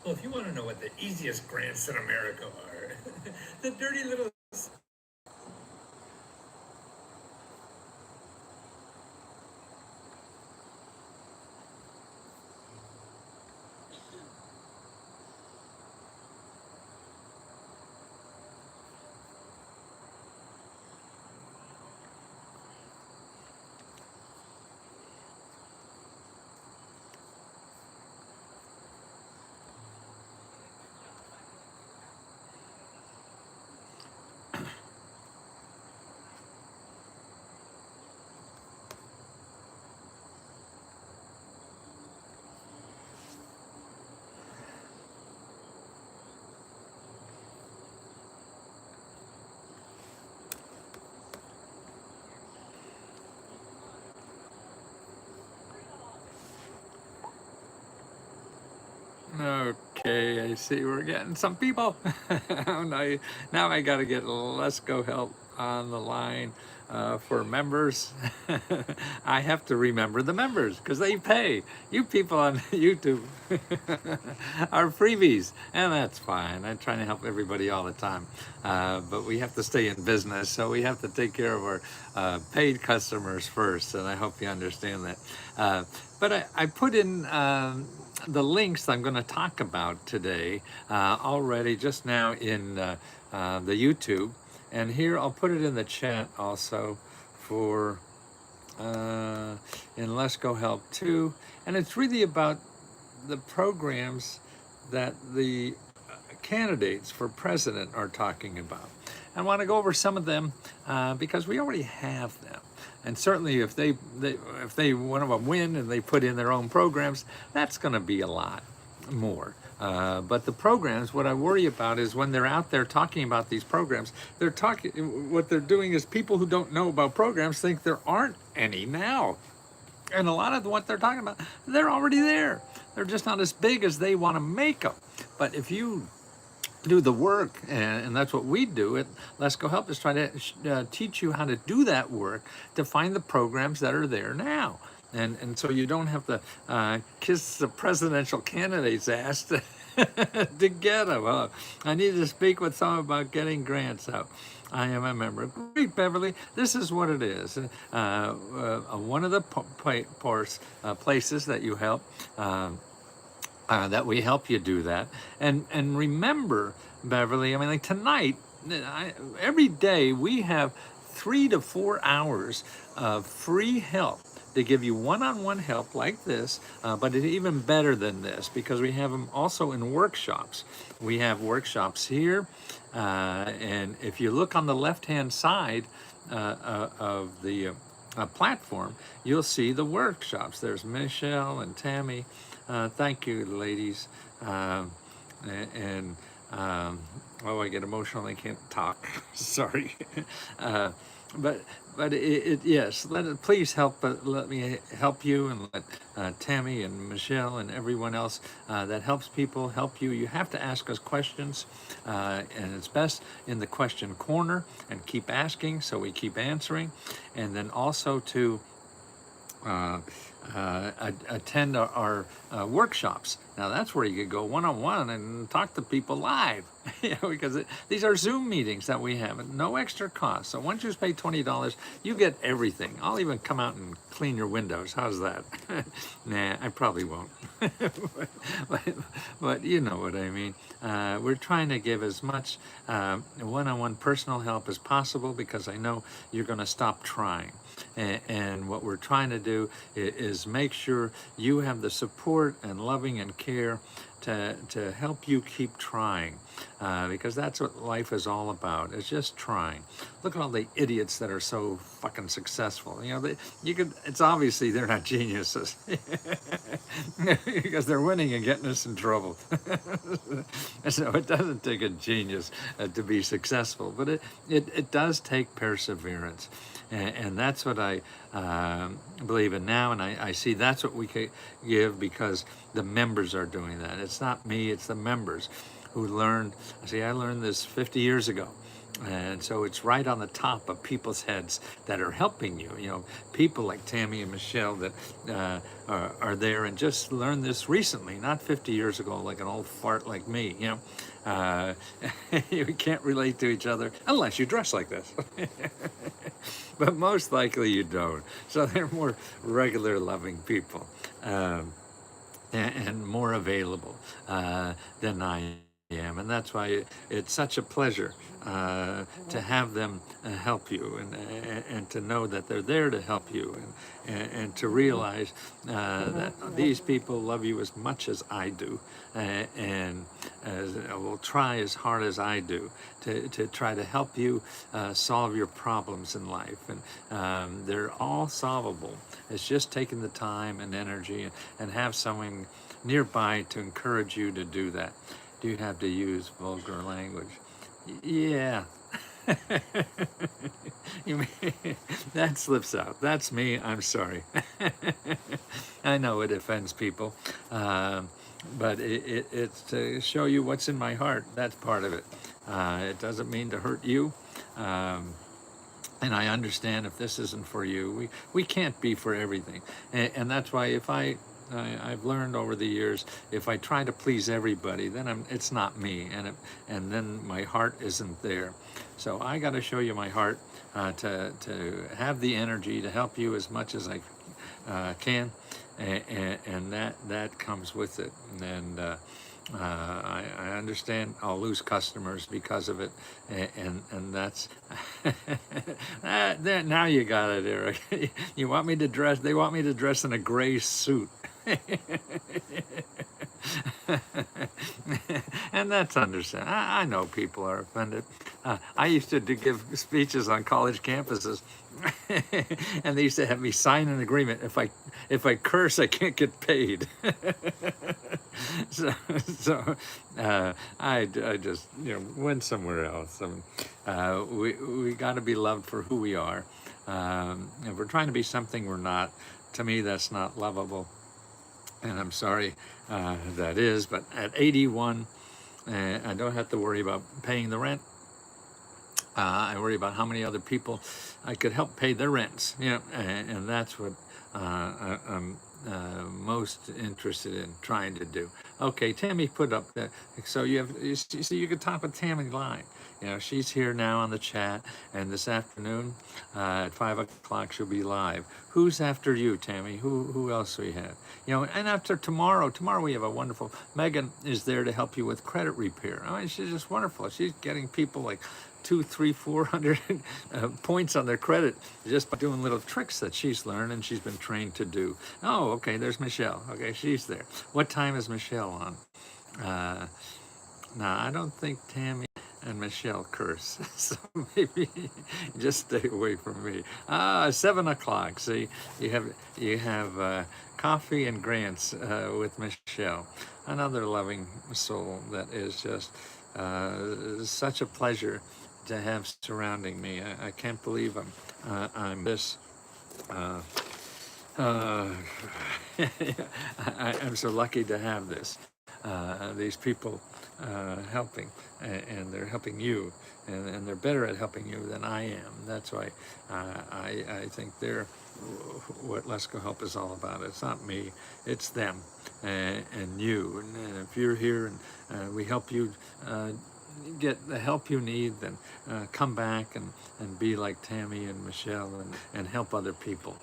Well, if you want to know what the easiest grants in America are, the dirty little. Okay, I see we're getting some people. now, now I got to get Let's Go Help on the line for members. I have to remember the members because they pay. You people on YouTube are freebies, and that's fine. I'm trying to help everybody all the time, but we have to stay in business, so we have to take care of our paid customers first, and I hope you understand that. But I put in the links I'm going to talk about today already just now in the YouTube. And here I'll put it in the chat also for in Let's Go Help too. And it's really about the programs that the candidates for president are talking about. I want to go over some of them because we already have them. And certainly if they one of them win and they put in their own programs, that's going to be a lot more. But the programs, what I worry about is when they're out there talking about these programs, they're talking, what they're doing is people who don't know about programs think there aren't any now. And a lot of what they're talking about, they're already there. They're just not as big as they want to make them. But if you do the work, and that's what we do at Let's Go Help, is try to teach you how to do that work to find the programs that are there now. And so you don't have to kiss the presidential candidate's ass to get them. I need to speak with someone about getting grants out. I am a member. Great, Beverly. This is what it is. One of the places that you help. That we help you do that. And remember, Beverly, I mean, like tonight, every day we have 3 to 4 hours of free help to give you one-on-one help like this, but it's even better than this because we have them also in workshops. We have workshops here, and if you look on the left-hand side of the platform, you'll see the workshops. There's Michelle and Tammy. Thank you, ladies. And oh, I get emotional. I can't talk. Sorry. uh, but yes. Please help. Let me help you, and let Tammy and Michelle and everyone else that helps people help you. You have to ask us questions, and it's best in the question corner, and keep asking so we keep answering, and then also to attend our workshops. Now that's where you could go one-on-one and talk to people live, because these are Zoom meetings that we have at no extra cost. So once you pay $20, you get everything. I'll even come out and clean your windows. How's that? Nah, I probably won't. but you know what I mean. We're trying to give as much one-on-one personal help as possible because I know you're going to stop trying. And what we're trying to do is make sure you have the support and loving and care to help you keep trying, because that's what life is all about. It's just trying. Look at all the idiots that are so fucking successful. You know, it's obviously they're not geniuses because they're winning and getting us in trouble. So it doesn't take a genius to be successful, but it does take perseverance. And that's what I believe in now, and I see that's what we can give because the members are doing that. It's not me, it's the members who learned. See, I learned this 50 years ago, And so it's right on the top of people's heads that are helping you. You know, people like Tammy and Michelle that are there and just learned this recently, not 50 years ago, like an old fart like me. You know, we can't relate to each other unless you dress like this. But most likely you don't. So they're more regular, loving people. And more available than I am. And that's why it's such a pleasure to have them help you and to know that they're there to help you and to realize that these people love you as much as I do and will try as hard as I do to try to help you solve your problems in life. And they're all solvable. It's just taking the time and energy and have someone nearby to encourage you to do that. Do you have to use vulgar language? Yeah. You mean, that slips out. That's me. I'm sorry. I know it offends people, but it's to show you what's in my heart. That's part of it. It doesn't mean to hurt you. And I understand if this isn't for you, we can't be for everything. And that's why if I've learned over the years, if I try to please everybody, then it's not me, and then my heart isn't there. So I got to show you my heart to have the energy to help you as much as I can, and that comes with it. And I understand I'll lose customers because of it, and that's now you got it, Eric. You want me to dress? They want me to dress in a gray suit. And that's understandable. I know people are offended. I used to give speeches on college campuses, and they used to have me sign an agreement. If I curse, I can't get paid. so I just went somewhere else. We got to be loved for who we are. If we're trying to be something we're not, to me that's not lovable. And I'm sorry that is, but at 81, I don't have to worry about paying the rent. I worry about how many other people I could help pay their rents, and that's what I'm most interested in trying to do. Okay, Tammy put up that, so you could talk with Tammy live. She's here now on the chat, and this afternoon at 5 o'clock she'll be live. Who's after you, Tammy? Who else we have? And after tomorrow we have a wonderful, Megan is there to help you with credit repair. I mean, she's just wonderful. She's getting people like 200, 300, 400 points on their credit just by doing little tricks that she's learned and she's been trained to do. Oh, okay, there's Michelle. Okay, she's there. What time is Michelle on? Now, I don't think Tammy and Michelle curse, so maybe just stay away from me. 7 o'clock. See, you have coffee and grants with Michelle, another loving soul that is just such a pleasure to have surrounding me. I can't believe I'm this. I'm so lucky to have this. These people helping, and they're helping you, and they're better at helping you than I am. That's why I think they're what Let's Go Help is all about. It's not me, it's them and you. And if you're here and we help you get the help you need, then come back and be like Tammy and Michelle and help other people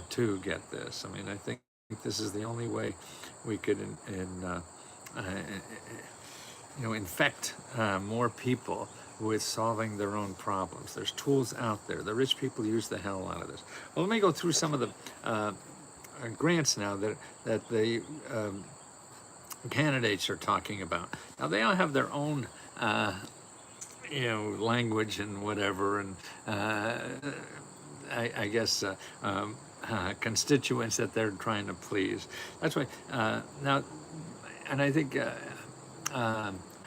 to get this. I mean, I think this is the only way we could infect more people with solving their own problems. There's tools out there. The rich people use the hell out of this. Well, let me go through some of the grants now that the candidates are talking about. Now, they all have their own language and whatever, and I guess constituents that they're trying to please. That's why now, and I think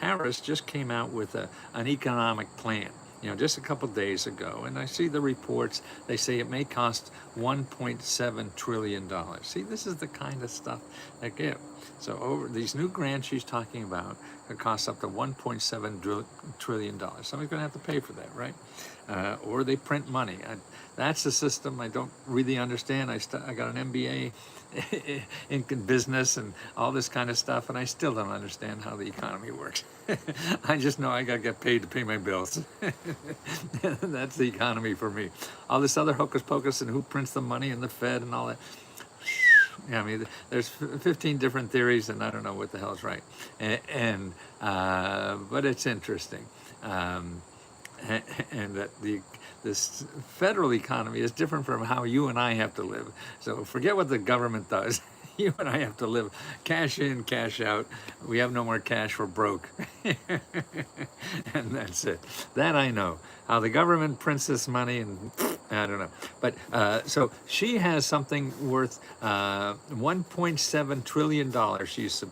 Harris just came out with an economic plan, just a couple days ago, and I see the reports. They say it may cost $1.7 trillion. See, this is the kind of stuff that give. So over these new grants she's talking about, it costs up to $1.7 trillion. Somebody's going to have to pay for that, right? Or they print money. That's the system I don't really understand. I got an MBA in business and all this kind of stuff, and I still don't understand how the economy works. I just know I got to get paid to pay my bills. That's the economy for me. All this other hocus pocus and who prints the money and the Fed and all that. Yeah, I mean, there's 15 different theories, and I don't know what the hell's right. But it's interesting, and that this federal economy is different from how you and I have to live. So forget what the government does. You and I have to live cash in, cash out. We have no more cash, we're broke. And that's it. That I know. How the government prints this money, and I don't know. But so she has something worth $1.7 trillion she's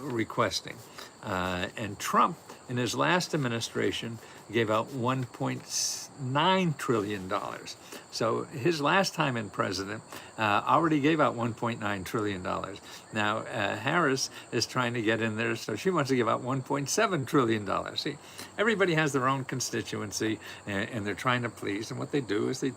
requesting. And Trump, in his last administration, gave out $1.9 trillion. So his last time in president already gave out $1.9 trillion. Now Harris is trying to get in there, so she wants to give out $1.7 trillion. See, everybody has their own constituency, and they're trying to please, and what they do is they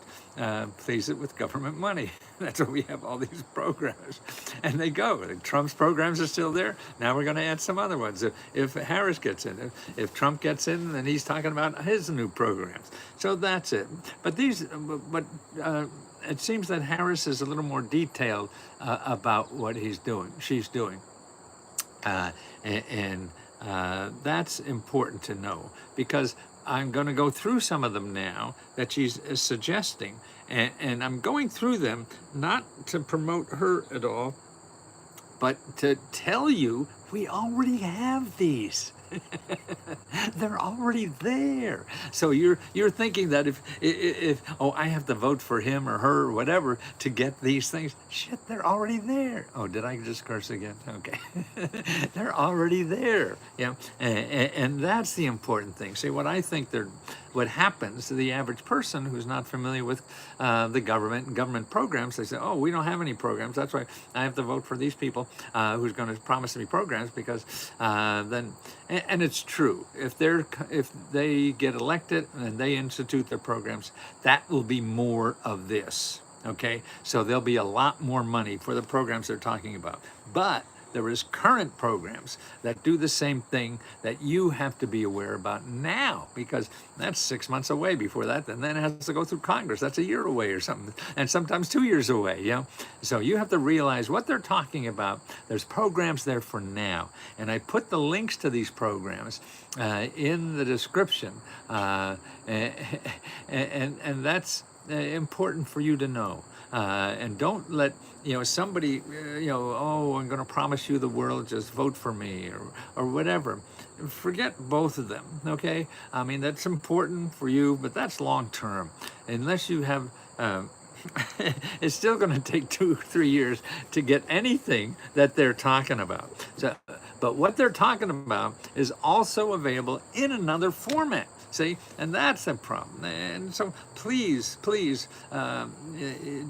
please it with government money. That's why we have all these programs. And they go. Trump's programs are still there. Now we're going to add some other ones. If Harris gets in, if Trump gets in, then he's talking about his new programs. So that's it. But it seems that Harris is a little more detailed about what she's doing. That's important to know, because I'm going to go through some of them now that she's suggesting, and I'm going through them not to promote her at all, but to tell you we already have these. They're already there. So you're thinking that if I have to vote for him or her or whatever to get these things, shit, they're already there. Oh, did I just curse again? Okay. They're already there. Yeah, and that's the important thing. See, what I think what happens to the average person who's not familiar with the government and government programs, they say, oh, we don't have any programs. That's why I have to vote for these people who's going to promise me programs, because then. And it's true. If they get elected and they institute their programs, that will be more of this. Okay, so there'll be a lot more money for the programs they're talking about. But there is current programs that do the same thing that you have to be aware about now, because that's 6 months away before that, and then it has to go through Congress. That's a year away or something, and sometimes 2 years away, So you have to realize what they're talking about. There's programs there for now, and I put the links to these programs in the description, and that's important for you to know. And don't let somebody oh, I'm going to promise you the world, just vote for me or whatever. Forget both of them. Okay, I mean, that's important for you, but that's long term. Unless you have it's still going to take 2 or 3 years to get anything that they're talking about. So, but what they're talking about is also available in another format. See, and that's a problem. And so please,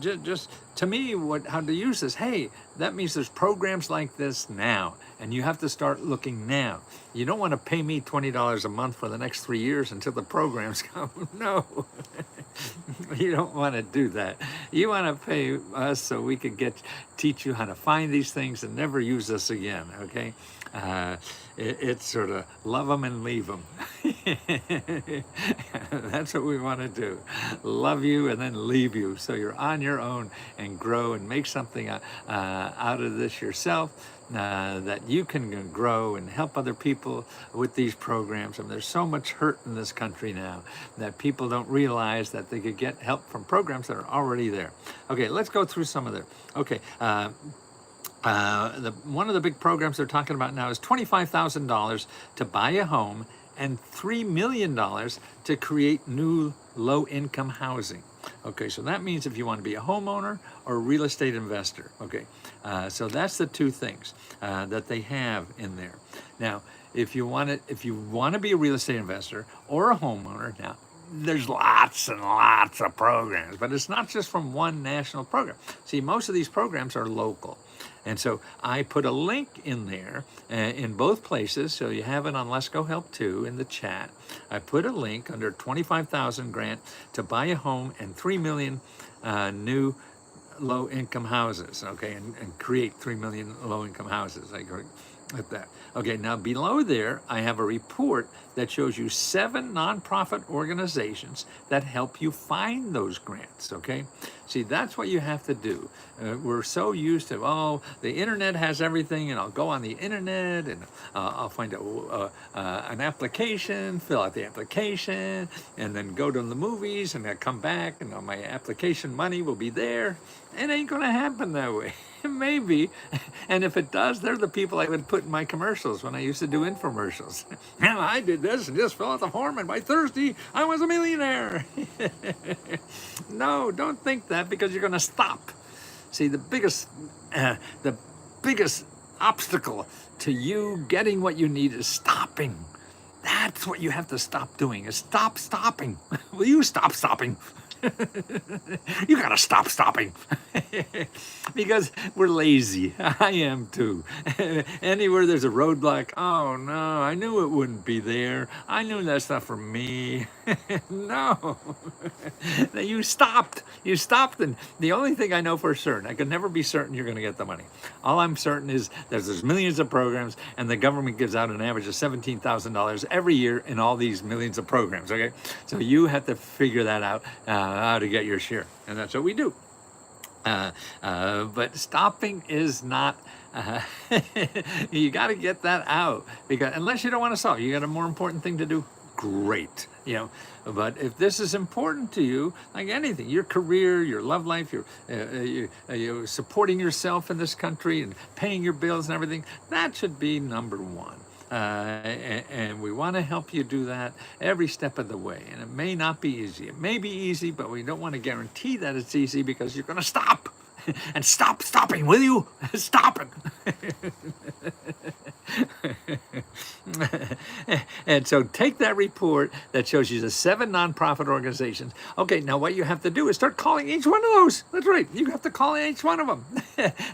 just to me, how to use this. Hey, that means there's programs like this now, and you have to start looking now. You don't want to pay me $20 a month for the next 3 years until the programs come. No, you don't want to do that. You want to pay us so we can teach you how to find these things and never use us again. Okay. It's sort of love them and leave them. That's what we want to do. Love you and then leave you, so you're on your own and grow and make something out of this yourself, that you can grow and help other people with these programs. I mean, there's so much hurt in this country now that people don't realize that they could get help from programs that are already there. Okay, let's go through some of them. Okay. One of the big programs they're talking about now is $25,000 to buy a home and $3 million to create new low-income housing. Okay, so that means if you want to be a homeowner or a real estate investor. Okay, so that's the two things that they have in there. Now, if you want to be a real estate investor or a homeowner, now there's lots and lots of programs, but it's not just from one national program. See, most of these programs are local. And so I put a link in there in both places. So you have it on Let's Go Help 2 in the chat. I put a link under 25,000 grant to buy a home and 3 million new low-income houses, okay, and create 3 million low-income houses. I agree with that. Okay, now below there, I have a report that shows you 7 nonprofit organizations that help you find those grants, okay? See, that's what you have to do. We're so used to, oh, the internet has everything, and I'll go on the internet, and I'll find an application, fill out the application, and then go to the movies, and I come back, and my application money will be there. It ain't gonna happen that way. Maybe, and if it does, they're the people I would put in my commercials when I used to do infomercials. Well, I did this and just fill out the form, and by Thursday, I was a millionaire. No, don't think that, because you're going to stop. See, the biggest obstacle to you getting what you need is stopping. That's what you have to stop doing, is stop stopping. Will you stop stopping? You gotta stop stopping. Because we're lazy. I am too. Anywhere there's a roadblock, oh no, I knew it wouldn't be there. I knew that's not for me. No. You stopped. You stopped, and the only thing I know for certain, I could never be certain you're gonna get the money. All I'm certain is there's millions of programs, and the government gives out an average of $17,000 every year in all these millions of programs, okay? So you have to figure that out, how to get your share, and that's what we do. But stopping is not, you got to get that out, because unless you don't want to solve, you got a more important thing to do, great, you know. But if this is important to you, like anything, your career, your love life, you're supporting yourself in this country and paying your bills and everything, that should be number one. And we want to help you do that every step of the way. And it may not be easy. It may be easy, but we don't want to guarantee that it's easy, because you're going to stop. And stop stopping, will you? Stop it. And so take that report that shows you the 7 nonprofit organizations. Okay, now what you have to do is start calling each one of those. That's right, you have to call each one of them.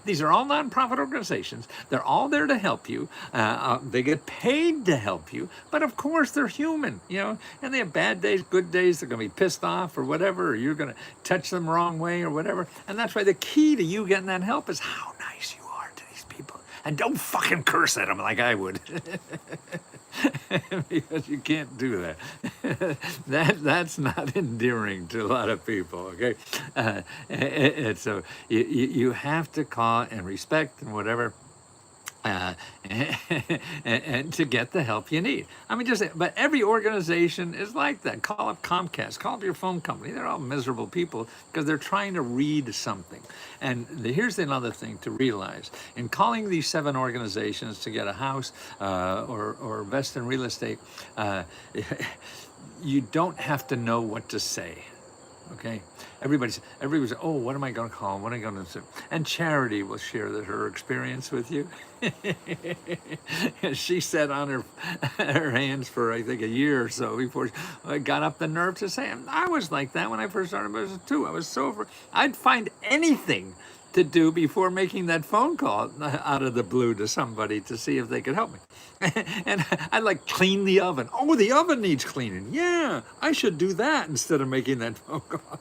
These are all nonprofit organizations. They're all there to help you. They get paid to help you, but of course they're human, you know, and they have bad days, good days. They're going to be pissed off or whatever, or you're going to touch them the wrong way or whatever. And that's why the key to you getting that help is how nice you are to these people. And don't fucking curse at them like I would. Because you can't do that. That's not endearing to a lot of people, okay? And so you have to call and respect and whatever. And to get the help you need. I mean, but every organization is like that. Call up Comcast, call up your phone company. They're all miserable people because they're trying to read something. And here's another thing to realize. In calling these 7 organizations to get a house or invest in real estate, you don't have to know what to say. Okay, everybody's, oh, what am I going to call? What am I going to say? And Charity will share her experience with you. She sat on her hands for, I think, a year or so before I got up the nerve to say, I was like that when I first started business too. I was so, I'd find anything to do before making that phone call out of the blue to somebody to see if they could help me. And I'd like clean the oven. Oh, the oven needs cleaning. Yeah, I should do that instead of making that phone call.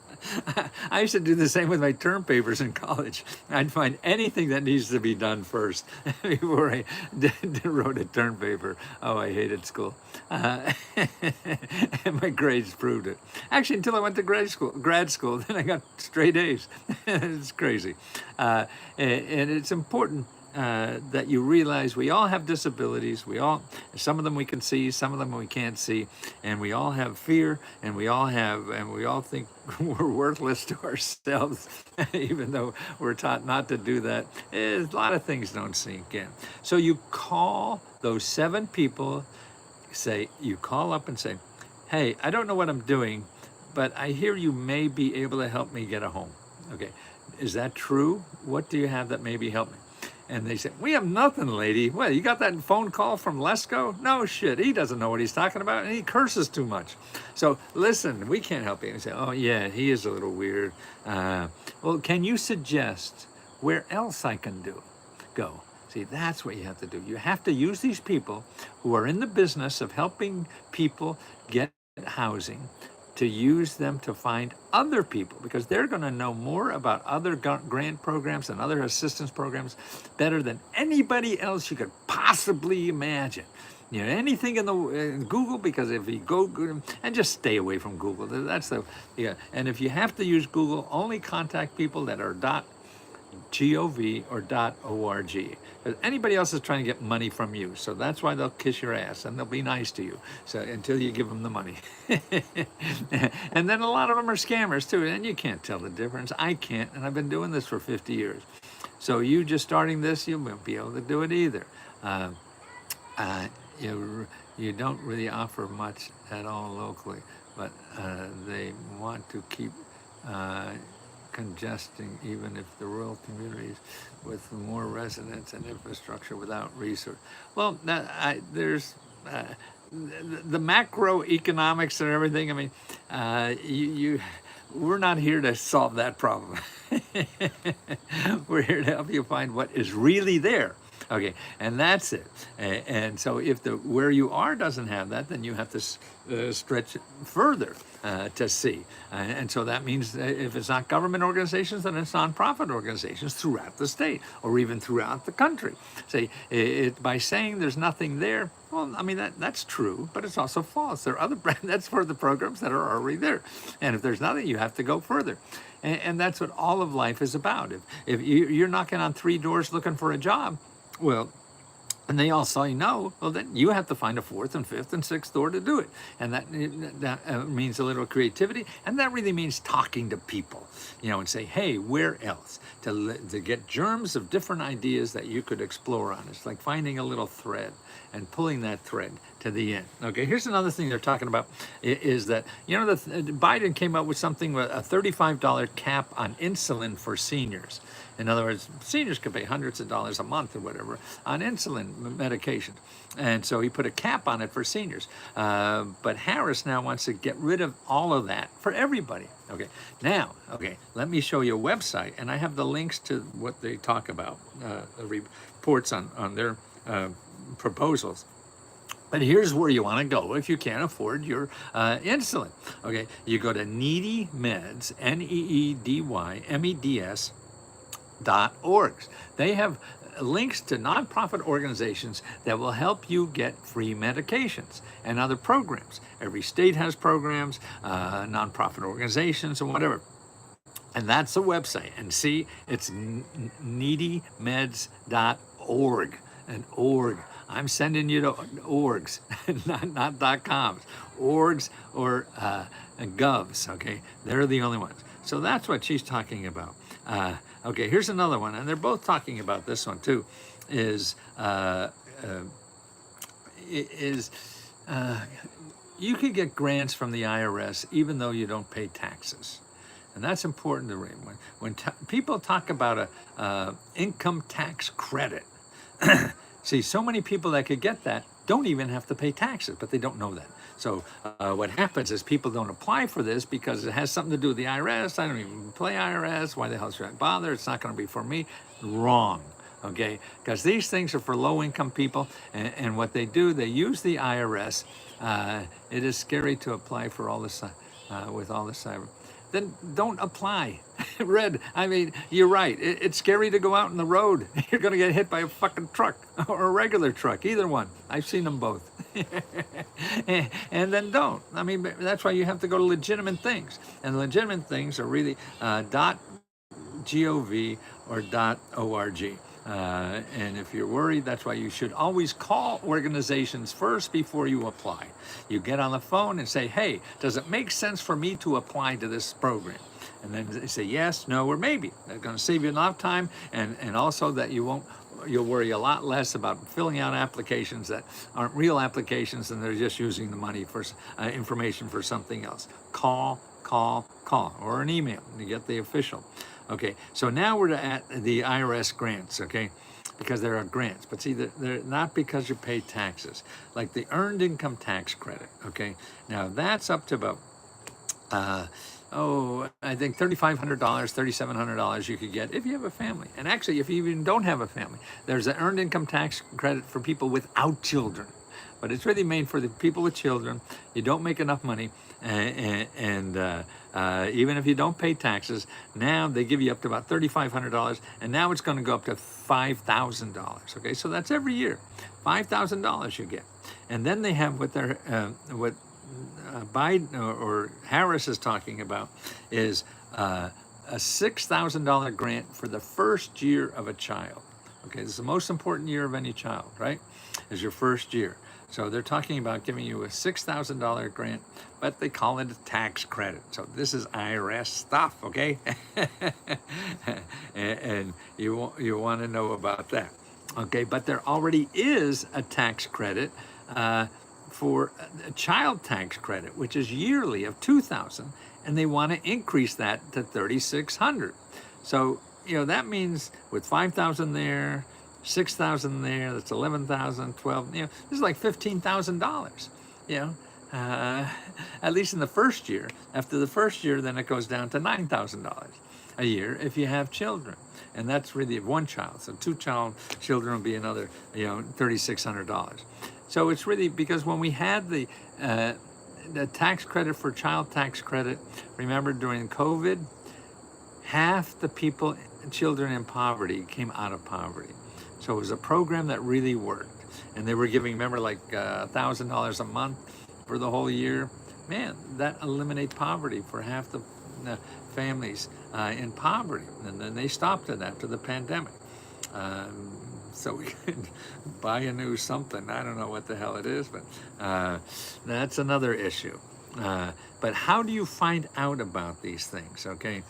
I used to do the same with my term papers in college. I'd find anything that needs to be done first before I wrote a term paper. Oh, I hated school. And my grades proved it. Actually, until I went to grad school, then I got straight A's. It's crazy. And it's important that you realize we all have disabilities. Some of them we can see, some of them we can't see, and we all have fear, and we all think we're worthless to ourselves, even though we're taught not to do that. A lot of things don't sink in. So you call those 7 people. You call up and say, hey, I don't know what I'm doing, but I hear you may be able to help me get a home. Okay, is that true? What do you have that maybe help me? And they said, we have nothing, lady. Well, you got that phone call from Lesko? No shit, he doesn't know what he's talking about, and he curses too much. So listen, we can't help you. And say, oh yeah, he is a little weird. Well, can you suggest where else I can go? See, that's what you have to do. You have to use these people who are in the business of helping people get housing, to use them to find other people, because they're going to know more about other grant programs and other assistance programs better than anybody else you could possibly imagine. You know, anything in the Google, because if you go and just stay away from Google. That's the And if you have to use Google, only contact people that are .gov or .org. Because anybody else is trying to get money from you, so that's why they'll kiss your ass and they'll be nice to you. So until you give them the money, and then a lot of them are scammers too, and you can't tell the difference. I can't, and I've been doing this for 50 years. So you just starting this, you won't be able to do it either. You don't really offer much at all locally, but they want to keep congesting even if the rural communities with more residents and infrastructure without resource. Well, there's the macroeconomics and everything. I mean, we're not here to solve that problem. We're here to help you find what is really there. Okay, and that's it. And so if where you are doesn't have that, then you have to stretch further to see. And so that means if it's not government organizations, then it's nonprofit organizations throughout the state or even throughout the country. Say, by saying there's nothing there, well, I mean, that's true, but it's also false. There are other that's for the programs that are already there. And if there's nothing, you have to go further. And that's what all of life is about. If you're knocking on 3 doors looking for a job, well, and they all say no, well, then you have to find a 4th and 5th and 6th door to do it. And that means a little creativity. And that really means talking to people, and say, hey, where else? To get germs of different ideas that you could explore on. It's like finding a little thread and pulling that thread to the end. Okay, here's another thing they're talking about is that, Biden came up with something with a $35 cap on insulin for seniors. In other words, seniors could pay hundreds of dollars a month or whatever on insulin medication. And so he put a cap on it for seniors. But Harris now wants to get rid of all of that for everybody. Okay, now, let me show you a website. And I have the links to what they talk about, the reports on their proposals. But here's where you want to go if you can't afford your insulin. Okay, you go to Needy Meds, NEEDYMEDS.org. They have links to nonprofit organizations that will help you get free medications and other programs. Every state has programs, nonprofit organizations and whatever. And that's the website. And see, it's needymeds.org. And org. I'm sending you to orgs, not .coms. Orgs or govs, okay? They're the only ones. So that's what she's talking about. Okay, here's another one, and they're both talking about this one too, is you could get grants from the IRS even though you don't pay taxes. And that's important to read. When people talk about a income tax credit, see, so many people that could get that don't even have to pay taxes, but they don't know that. So what happens is people don't apply for this because it has something to do with the IRS. I don't even play IRS. Why the hell should I bother? It's not going to be for me. Wrong, okay? Because these things are for low-income people, and what they do, they use the IRS. It is scary to apply for all this with all this cyber. Then don't apply. Red, I mean, you're right. It's scary to go out on the road. You're going to get hit by a fucking truck or a regular truck, either one. I've seen them both. And then don't. I mean, that's why you have to go to legitimate things. And legitimate things are really .gov or .org. And if you're worried, that's why you should always call organizations first before you apply. You get on the phone and say, hey, does it make sense for me to apply to this program? And then they say yes, no, or maybe. They're going to save you enough time, and also that you'll worry a lot less about filling out applications that aren't real applications and they're just using the money for information for something else. Call call, or an email to get the official. Okay, so now we're at the IRS grants, okay? Because there are grants, but see, they're not because you pay taxes. Like the earned income tax credit, okay? Now that's up to about, I think $3,500, $3,700 you could get if you have a family. And actually, if you even don't have a family, there's an earned income tax credit for people without children. But it's really made for the people with children. You don't make enough money, and even if you don't pay taxes, now they give you up to about $3,500, and now it's going to go up to $5,000. Okay, so that's every year, $5,000 you get, and then they have what Biden or Harris is talking about is a $6,000 grant for the first year of a child. Okay, this is the most important year of any child, right? Is your first year. So they're talking about giving you a $6,000 grant, but they call it a tax credit. So this is IRS stuff, okay? and you want to know about that, okay? But there already is a tax credit for a child tax credit, which is yearly of $2,000, and they want to increase that to $3,600. So that means with $5,000 there, $6,000 there, that's $11,000, $12,000. This is like $15,000. At least in the first year. After the first year, then it goes down to $9,000 a year if you have children, and that's really one child. So two children will be another, $3,600. So it's really because when we had the tax credit for child tax credit, remember during COVID, half the children in poverty came out of poverty. So it was a program that really worked. And they were giving, remember, like $1,000 a month for the whole year. Man, that eliminated poverty for half the families in poverty. And then they stopped it after the pandemic. So we could buy a new something. I don't know what the hell it is, but that's another issue. But how do you find out about these things, okay?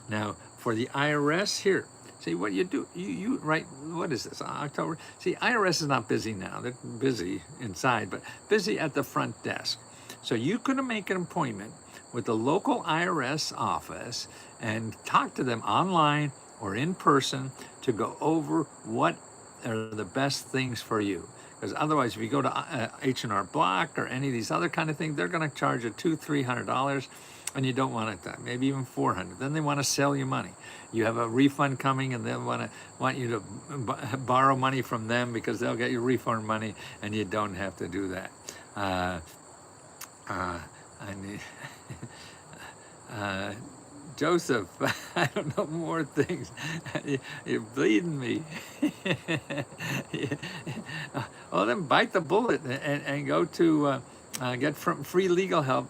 Now, for the IRS here, see what you do, you write, what is this, October? See, IRS is not busy now. They're busy inside, but busy at the front desk. So you could make an appointment with the local IRS office and talk to them online or in person to go over what are the best things for you. Because otherwise, if you go to H&R Block or any of these other kind of things, they're going to charge you $200-$300, and you don't want it that, maybe even $400. Then they want to sell you money. You have a refund coming, and they'll want you to borrow money from them because they'll get you refund money, and you don't have to do that. I need Joseph, I don't know more things. You're bleeding me. Well, then bite the bullet and go to get free legal help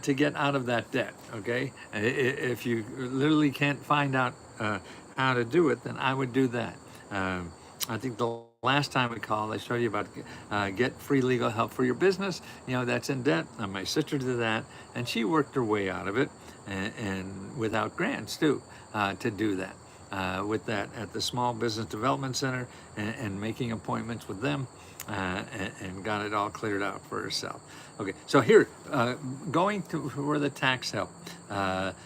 to get out of that debt, okay? If you literally can't find out how to do it, then I would do that. I think the last time we called, I showed you about get free legal help for your business, that's in debt. My sister did that, and she worked her way out of it, and without grants too, to do that. With that at the Small Business Development Center and making appointments with them, and got it all cleared out for herself. Okay, so here, going to for the tax help.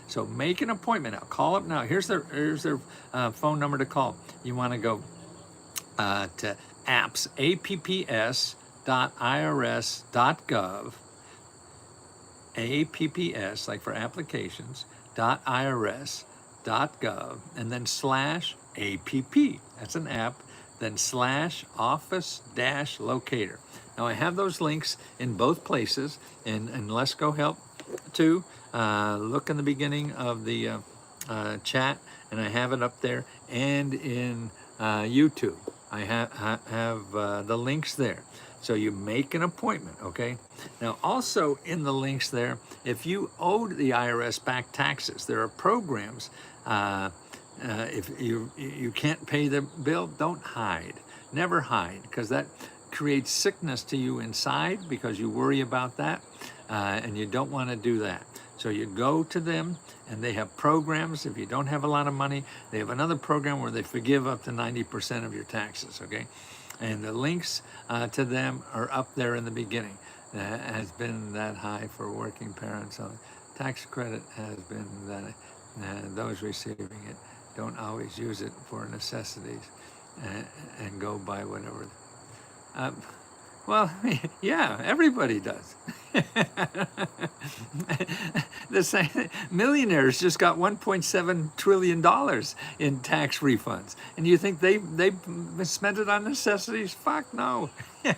So make an appointment now. Call up now. Here's their phone number to call. You want to go to apps, apps.irs.gov, apps, like for applications, .irs.gov, and then /app. That's an app. Then /office-locator. Now I have those links in both places, in Let's Go Help too. Look in the beginning of the chat, and I have it up there, and in YouTube. I have the links there. So you make an appointment, okay? Now also in the links there, if you owed the IRS back taxes, there are programs. If you can't pay the bill, don't hide. Never hide, because that creates sickness to you inside because you worry about that, and you don't want to do that. So you go to them, and they have programs. If you don't have a lot of money, they have another program where they forgive up to 90% of your taxes, okay? And the links to them are up there in the beginning. Has been that high for working parents. So tax credit has been that those receiving it don't always use it for necessities and go by whatever. Uh, well, yeah, everybody does. The same, millionaires just got $1.7 trillion in tax refunds, and you think they spent it on necessities? Fuck no. I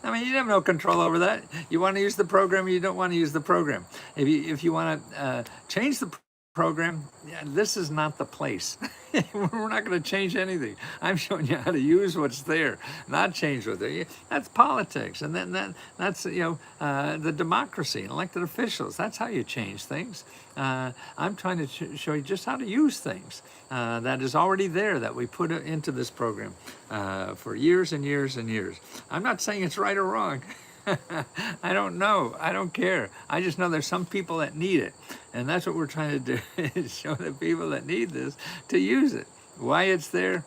mean, you have no control over that. You want to use the program, you don't want to use the program. If you want to change the program, yeah, this is not the place. We're not going to change anything. I'm showing you how to use what's there, not change what's there. That's politics, and then that's the democracy and elected officials. That's how you change things. I'm trying to show you just how to use things that is already there that we put into this program for years and years and years. I'm not saying it's right or wrong. I don't know. I don't care. I just know there's some people that need it. And that's what we're trying to do, is show the people that need this to use it. Why it's there?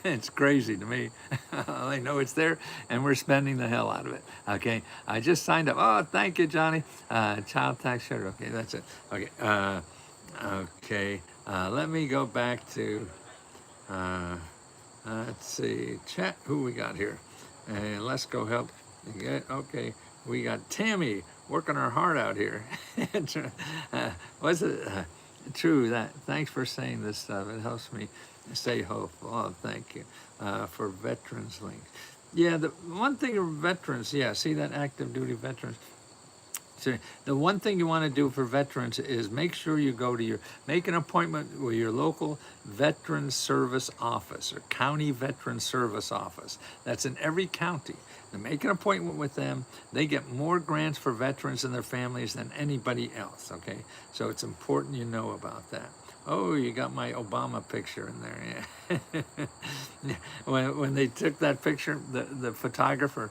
It's crazy to me. I know it's there, and we're spending the hell out of it. Okay, I just signed up. Oh, thank you, Johnny. Child tax shelter. Okay, that's it. Okay, okay. Let me go back to, let's see, chat. Who we got here? And let's go help. Okay, we got Tammy working her heart out here. Was it true that? Thanks for saying this stuff. It helps me stay hopeful. Oh, thank you for veterans links. Yeah, the one thing of veterans. Yeah, see that active duty veterans. So the one thing you want to do for veterans is make sure you go to make an appointment with your local Veteran Service Office or County Veteran Service Office. That's in every county. And make an appointment with them. They get more grants for veterans and their families than anybody else, okay? So it's important you know about that. Oh, you got my Obama picture in there, yeah. When they took that picture, the photographer,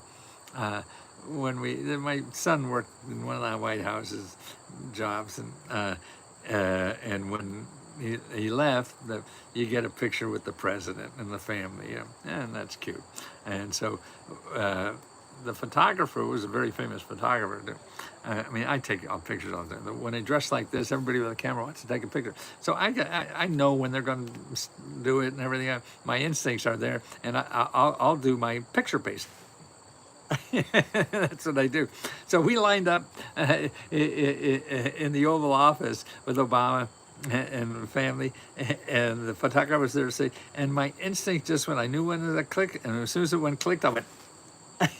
my son worked in one of the White House's jobs, and when he left, you get a picture with the president and the family, and that's cute. And so the photographer was a very famous photographer. I mean, I take all pictures all the time. When they dress like this, everybody with a camera wants to take a picture. So I know when they're going to do it and everything. My instincts are there, and I'll do my picture based. That's what I do. So we lined up in the Oval Office with Obama and the family, and the photographer was there to say, and my instinct just went, I knew when it clicked, and as soon as it went clicked, I went, and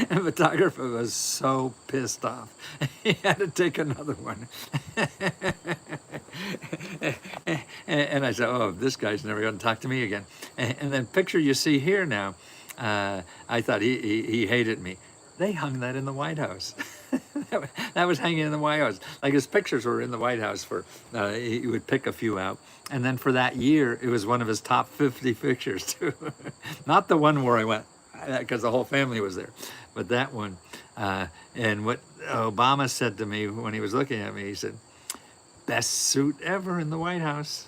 the photographer was so pissed off. He had to take another one. And I said, oh, this guy's never going to talk to me again. And then picture you see here now, I thought he hated me. They hung that in the White House. That was hanging in the White House. Like his pictures were in the White House for, he would pick a few out. And then for that year, it was one of his top 50 pictures too. Not the one where I went, because the whole family was there. But that one, and what Obama said to me when he was looking at me, he said, best suit ever in the White House.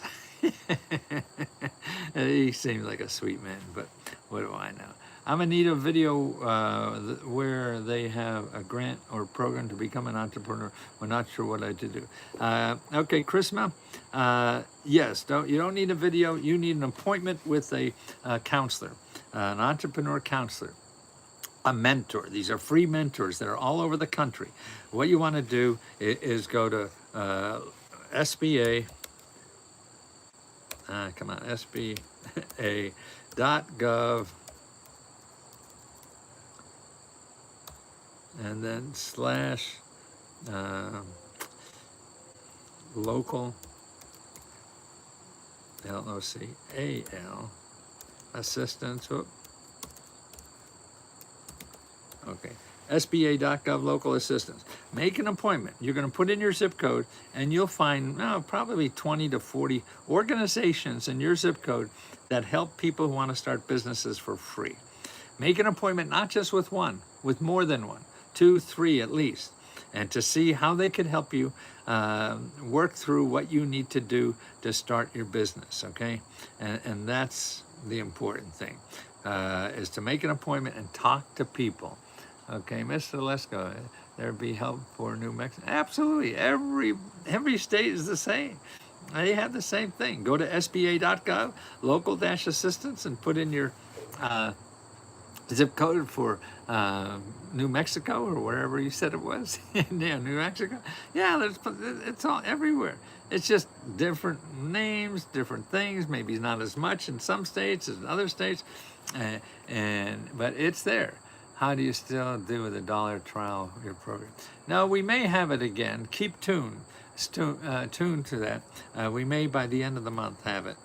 He seemed like a sweet man, but what do I know? I'm gonna need a video where they have a grant or program to become an entrepreneur. We're not sure what I to do. Okay, Chrisma, yes, you don't need a video. You need an appointment with a counselor, an entrepreneur counselor, a mentor. These are free mentors that are all over the country. What you want to do is go to SBA. Come on, SBA.gov. And then slash local LOCAL assistance. Whoop. Okay. SBA.gov local assistance. Make an appointment. You're going to put in your zip code, and you'll find probably 20 to 40 organizations in your zip code that help people who want to start businesses for free. Make an appointment not just with one, with more than one. 2, 3 at least, and to see how they could help you work through what you need to do to start your business, okay? And that's the important thing, is to make an appointment and talk to people. Okay, Mr. Lesko, there be help for New Mexico. Absolutely, every state is the same. They have the same thing. Go to SBA.gov, local-assistance, and put in your uh, zip code for New Mexico or wherever you said it was. Yeah, New Mexico. Yeah, it's all everywhere. It's just different names, different things. Maybe not as much in some states as in other states, but it's there. How do you still do with a dollar trial your program? No, we may have it again. Keep tuned. Tuned to that. We may by the end of the month have it.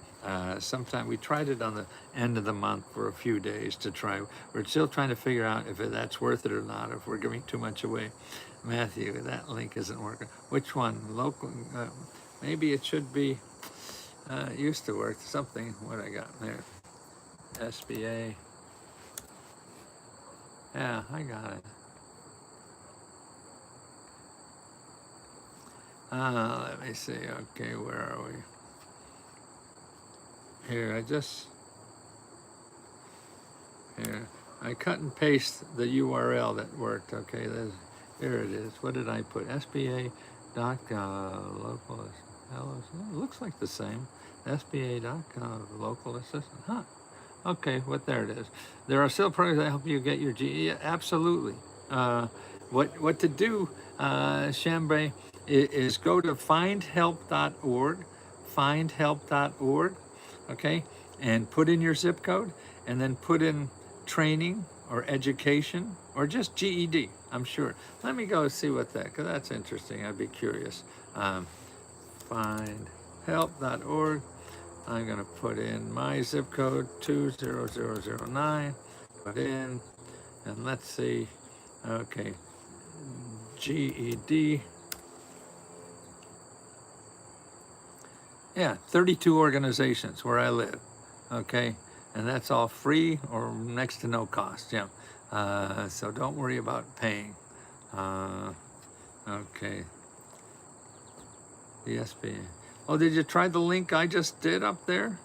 Sometime we tried it on the end of the month for a few days to try. We're still trying to figure out if that's worth it or not, if we're giving too much away. Matthew, that link isn't working. Which one? Local? Maybe it should be. Used to work. Something. What I got there? SBA. Yeah, I got it. Let me see. Okay, where are we? Here, I cut and paste the URL that worked. Okay, there it is. What did I put? SBA.gov local. It looks like the same. SBA.gov local assistant. Huh. Okay, there it is. There are still programs that help you get your GE. Yeah, absolutely. What to do, Chambray, is go to findhelp.org, findhelp.org, okay, and put in your zip code, and then put in training or education or just GED. I'm sure. Let me go see what because that's interesting. I'd be curious. Findhelp.org. I'm going to put in my zip code 20009. Put in, and let's see. Okay, GED. Yeah, 32 organizations where I live. Okay, and that's all free or next to no cost. Yeah, so don't worry about paying. Okay, the SBA. Oh, did you try the link I just did up there?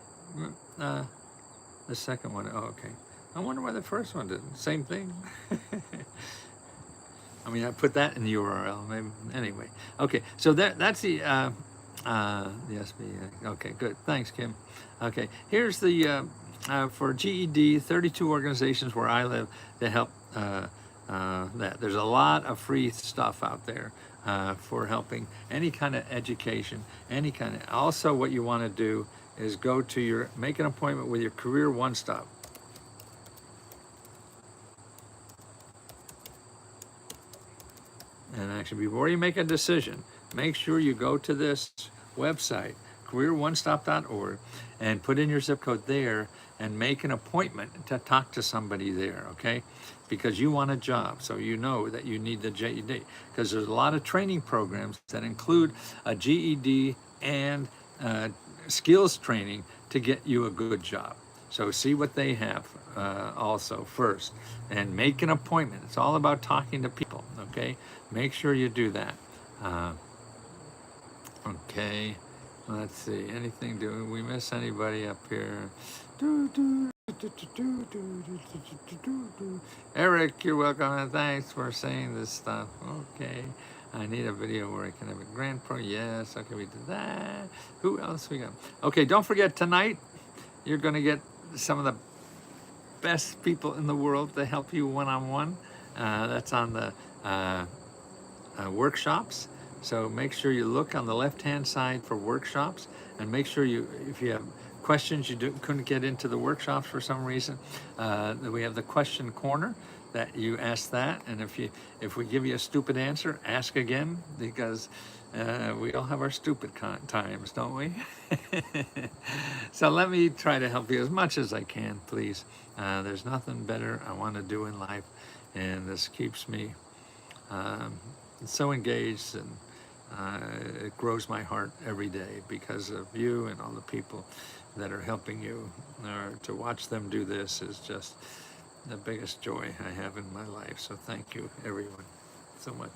The second one. Oh, okay. I wonder why the first one didn't. Same thing. I mean, I put that in the URL. Maybe anyway. Okay, so that's the SBA. Okay, good. Thanks, Kim. Okay, here's the for GED. 32 organizations where I live that help that. There's a lot of free stuff out there. For helping any kind of education, any kind of. Also, what you want to do is go to make an appointment with your Career One Stop. And actually, before you make a decision, make sure you go to this website, careeronestop.org, and put in your zip code there and make an appointment to talk to somebody there, okay? Because you want a job, so you know that you need the GED. Because there's a lot of training programs that include a GED and skills training to get you a good job. So see what they have also first, and make an appointment. It's all about talking to people, okay? Make sure you do that. Okay, let's see. Anything? Do we miss anybody up here? Eric, you're welcome, and thanks for saying this stuff. Okay, I need a video where I can have a grand pro. Yes, okay, we did that. Who else we got? Okay, don't forget tonight. You're going to get some of the best people in the world to help you one-on-one. That's on the workshops. So make sure you look on the left-hand side for workshops, and make sure if you have questions you couldn't get into the workshops for some reason, we have the question corner that you ask that, and if we give you a stupid answer, ask again, because we all have our stupid times, don't we? So let me try to help you as much as I can, please. There's nothing better I want to do in life, and this keeps me so engaged, and it grows my heart every day because of you and all the people that are helping you. To watch them do this is just the biggest joy I have in my life. So thank you, everyone, so much.